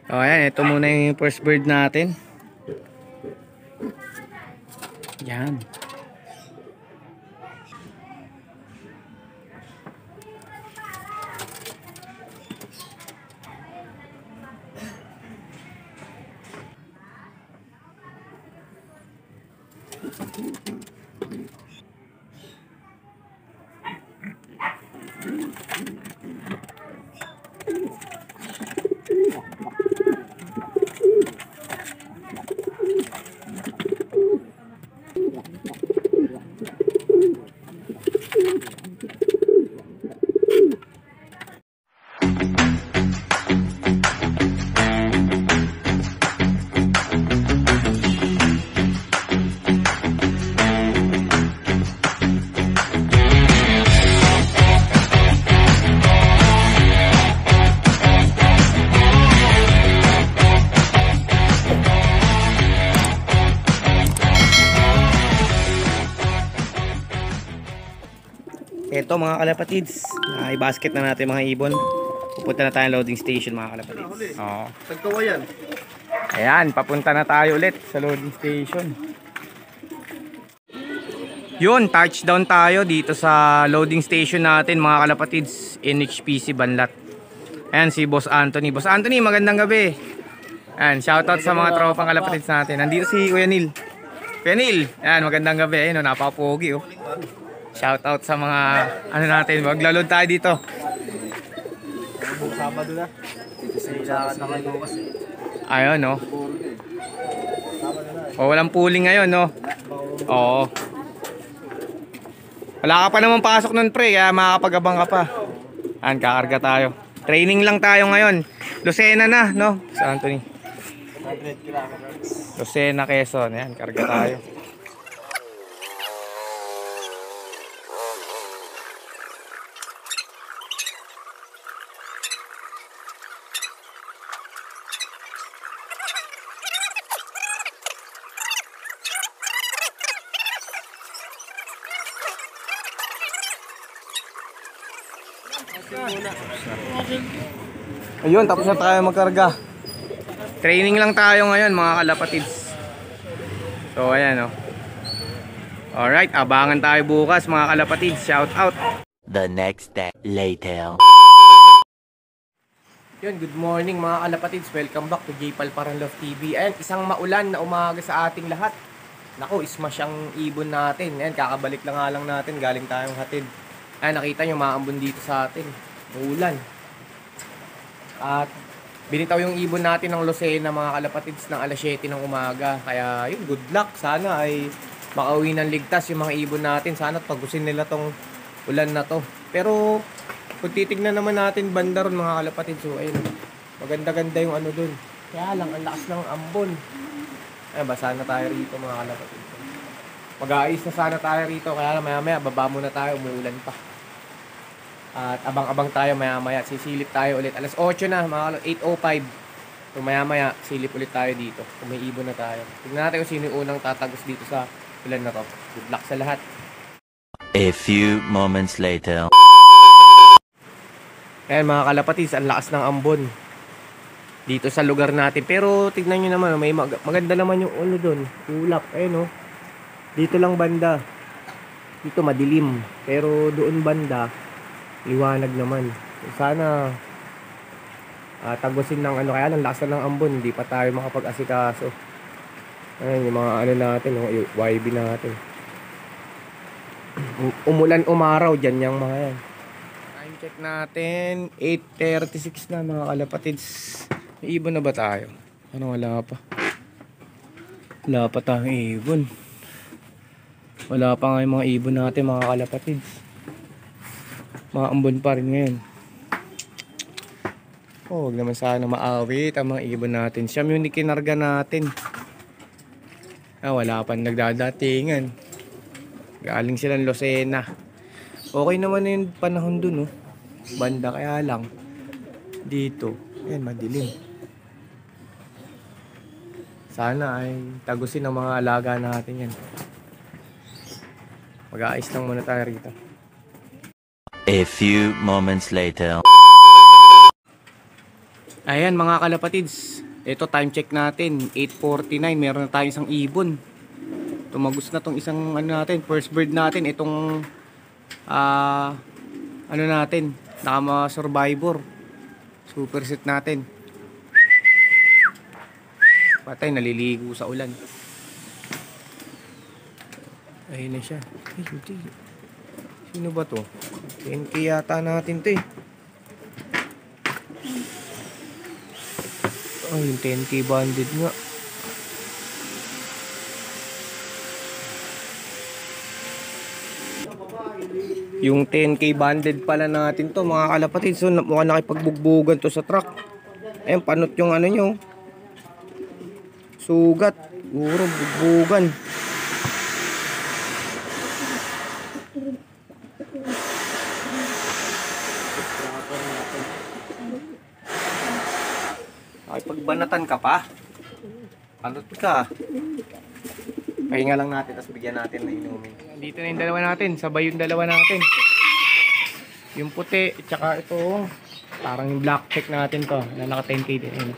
O ayan, ito muna yung first bird natin. Yan. Ito mga kalapatids, i-basket na natin mga ibon. Pupunta na tayo loading station mga kalapatids. Oo. Tagkawayan. Ayan, papunta na tayo ulit sa loading station. Yun, touchdown tayo dito sa loading station natin mga kalapatids, NHPC Banlat. Ayan si Boss Anthony. Boss Anthony, magandang gabi. Ayan, shoutout sa mga tropang kalapatids natin. Nandito si Kuya Neil. Kuya Neil, ayan, magandang gabi. Ayun, napaka-pogi oh. Shoutout sa mga ano natin, maglalod tayo dito. Sabado na. Sila na kayo kasi. Ayun no. O walang pooling ngayon no. Oo. Wala ka pa naman pasok nun pre, kaya makakapag-abang ka pa. Ayan, kakarga tayo. Training lang tayo ngayon. Lucena na no, sa Anthony. 100 kilometers. Lucena, Quezon. Ayan, karga tayo. Ayun, tapos na tayo magkarga. Training lang tayo ngayon mga kalapatids. So ayan oh. Alright, abangan tayo bukas mga kalapatids. Shout out. The next day later. Yun, good morning mga kalapatids. Welcome back to J-Pal Paranlove TV. Ayan, isang maulan na umaga sa ating lahat. Naku, smash ang ibon natin. Ayan, kakabalik lang nga lang natin. Galing tayong hatid. Ayan, nakita nyo maambon dito sa atin. Maulan. At binitaw yung ibon natin ng Lucena mga kalapatids ng alas 7 ng umaga. Kaya yun, good luck. Sana ay makauwi ng ligtas yung mga ibon natin. Sana tagusin nila tong ulan na to. Pero kung titignan naman natin banda ron mga kalapatids, so ayun, maganda-ganda yung ano dun. Kaya lang, ang lakas ng ambon. Ay, basa na tayo rito mga kalapatids. Mag-aayos na sana tayo rito. Kaya lang maya-maya, baba muna tayo, umuulan pa. At abang-abang tayo maya-maya. Sisilip tayo ulit. Alas 8 na, mga 8:05. So maya-maya, silip ulit tayo dito. Kung may ibon na tayo. Tignan natin kung sino yung unang tatagos dito sa ulan na to. Good luck sa lahat. A few moments later. Ayan mga kalapatids, ang lakas ng ambon dito sa lugar natin. Pero tignan nyo naman, may maganda naman yung ulo doon. Ulap, ayun oh. Dito lang banda. Dito madilim. Pero doon banda, liwanag naman. Sana tagusin ng ano, kaya lang lakas ng ambon, hindi pa tayo makapag-asikaso. Ayun yung mga ano natin, yung YB natin. Umulan umaraw dyan yung mga yan. Time check natin, 8:36 na mga kalapatids. May ibon na ba tayo? Ano, wala pa. Wala pa tayong ibon. Wala pa nga yung mga ibon natin mga kalapatids. Mga ambon pa rin ngayon. Oh, huwag naman sana maawit ang mga ibon natin. Siyam yung kinarga natin. Wala pa nagdadatingan. Galing silang Lucena. Okay naman na yung panahon dun oh. Banda, kaya lang dito, ayan, madilim. Sana ay tagusin ang mga alaga natin yan. Mag-aayos lang muna tayo rito. A few moments later. Ayan mga kalapatids, ito time check natin 8:49, meron na tayong isang ibon. Tumagos na tong isang ano natin, first bird natin, itong ano natin, nakama survivor super set natin. Patay, naliligo sa ulan. Ayun na siya. Ay, hindi. Sino ba to? 10K yata natin to eh. Ay, yung 10K banded nga. Yung 10K banded pala natin to mga kalapatid. So mukhang nakipagbugbugan to sa truck. Ayun, panot yung ano nyo. Sugat. Guro, bugbugan. Nakipagbanatan ka pa. Panot ka. Pahinga lang natin, tapos bigyan natin na inumin. Dito na yung dalawa natin, sabay yung dalawa natin. Yung puti, tsaka ito, parang yung black check natin to, na naka 10K din. Ayun.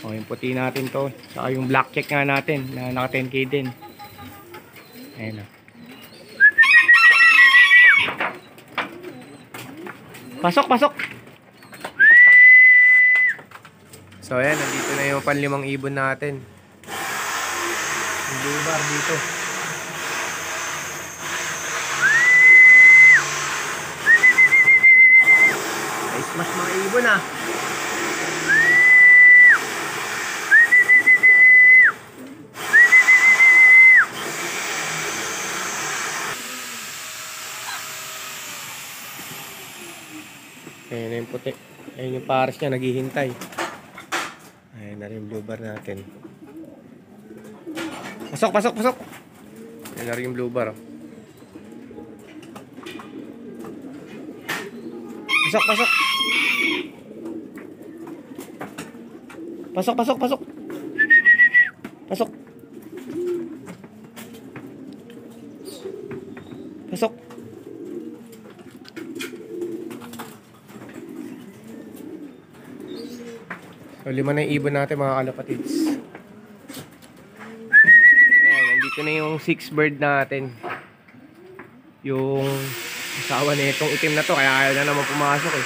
O, yung puti natin to, tsaka yung black check nga natin, na naka 10K din. Ayun na. Pasok, pasok! So ayan, nandito na yung panlimang ibon natin. Yung blue bar dito. Ay, smash mga ibon ah. Ayan na yung puti. Ayan yung pares niya, naghihintay. Ayan na rin yung blue bar natin. Pasok, pasok, pasok! Ayan na rin yung blue bar. Oh. Pasok, pasok! Pasok, pasok, pasok! Pasok! Pasok! So, 5 na yung ibon natin mga kalapatids. Ayan, nandito na yung 6 bird natin. Yung asawa na itong itim na to, kaya ayaw na naman pumasok eh.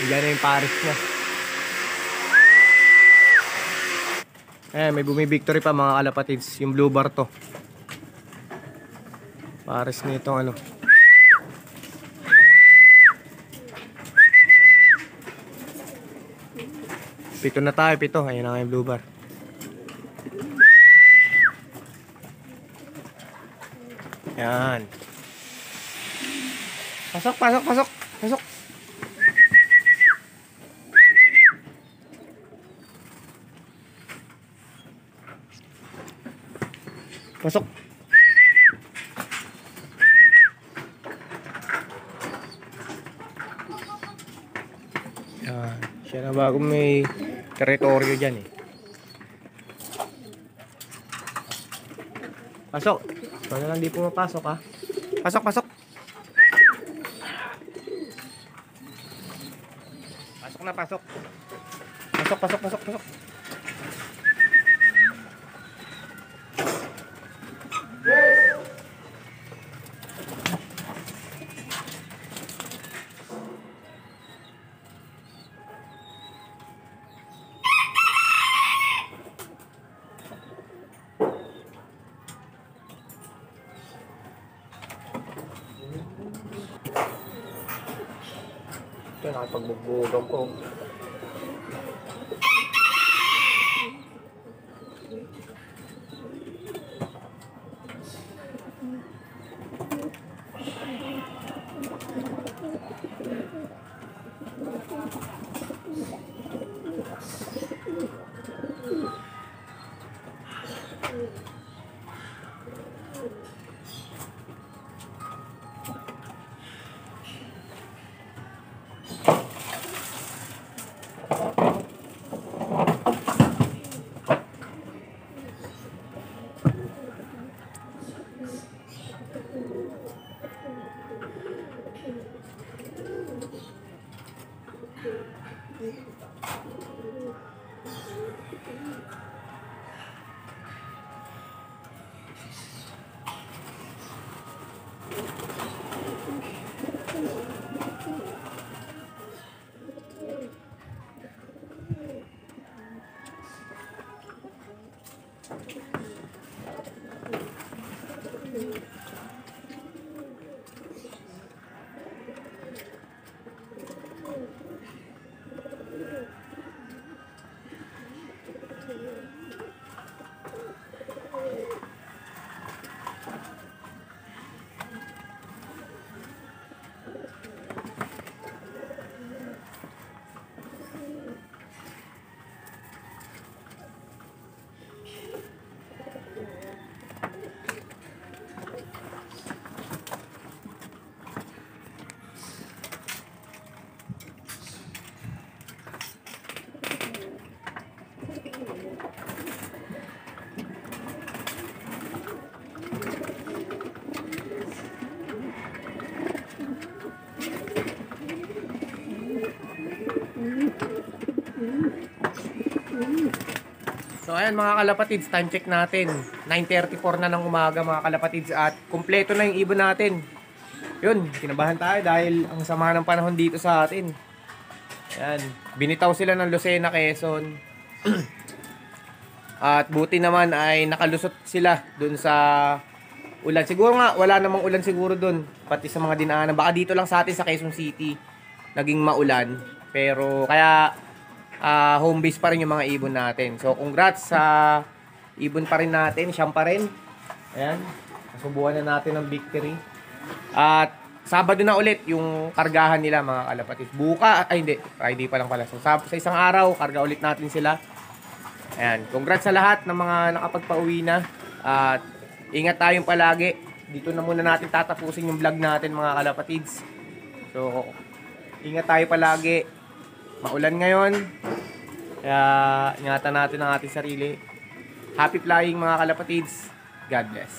Nandiyan na yung pares niya. Ayan, may bumi-victory pa mga kalapatids. Yung blue bar to. Pares na itong ano. Pito na tayo, pito. Ayan na nga yung blue bar. Ayan. Pasok, pasok, pasok. Pasok. Pasok. Ayan. Siya na bago may teritoryo dyan eh. Pasok. Ito na lang di pumapasok ha. Pasok, pasok. Pasok na, pasok. Pasok, pasok, pasok, pasok. Ito, nakapagbubugan ko. So ayan mga kalapatids, time check natin. 9:34 na ng umaga mga kalapatids at kumpleto na yung ibon natin. Yun, kinabahan tayo dahil ang sama ng panahon dito sa atin. Ayan, binitaw sila ng Lucena, Quezon. At buti naman ay nakalusot sila dun sa ulan. Siguro nga, wala namang ulan siguro dun. Pati sa mga dinaanan. Baka dito lang sa atin sa Quezon City naging maulan. Pero kaya home base pa rin yung mga ibon natin. So congrats sa ibon pa rin natin. Siyam pa rin. Ayan. Nasubuhan na natin ng victory. At Sabado na ulit yung kargahan nila mga kalapatid. Friday pa lang pala. So sa isang araw, karga ulit natin sila. Ayan. Congrats sa lahat ng mga nakapagpauwi na. At ingat tayong palagi. Dito na muna natin tatapusin yung vlog natin mga kalapatids. So ingat tayo palagi. Maulan ngayon. Kaya ingatan natin ang ating sarili. Happy flying mga kalapatids. God bless.